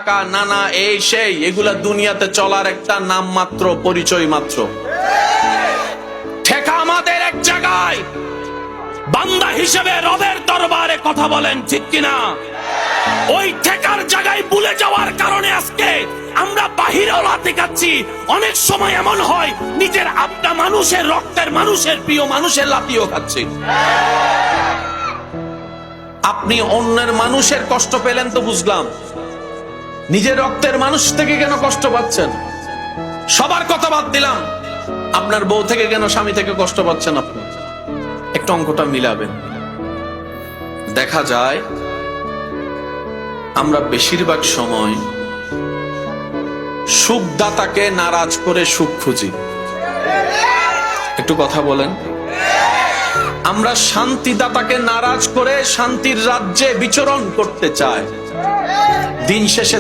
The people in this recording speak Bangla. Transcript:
টাকা, নানা, এই সেই, এগুলা দুনিয়াতে চলার একটা নাম মাত্র, পরিচয় মাত্র। ঠেকা আমাদের এক জায়গায়, বান্দা হিসেবে রবের দরবারে কথা বলেন ঠিক কিনা? ওই ঠেকার জায়গায় ভুলে যাওয়ার কারণে আজকে আমরা বাহিরেও লাথি খাচ্ছি। অনেক সময় এমন হয় নিজের আপনা মানুষের, রক্তের মানুষের, প্রিয় মানুষের লাথিও খাচ্ছি। আপনি অন্যের মানুষের কষ্ট পেলেন তো বুঝলাম, নিজের রক্তের মানুষ থেকে কেন কষ্ট পাচ্ছেন? সবার কথা বাদ দিলাম, আপনার বউ থেকে কেন, স্বামী থেকে কষ্ট পাচ্ছেন আপনি? একটু অঙ্কটা মিলাবেন। দেখা যায় আমরা বেশিরভাগ সময় সুখদাতাকে নারাজ করে সুখ খুঁজি। একটু কথা বলেন। আমরা শান্তিদাতাকে নারাজ করে শান্তির রাজ্যে বিচরণ করতে চাই। দিন শেষে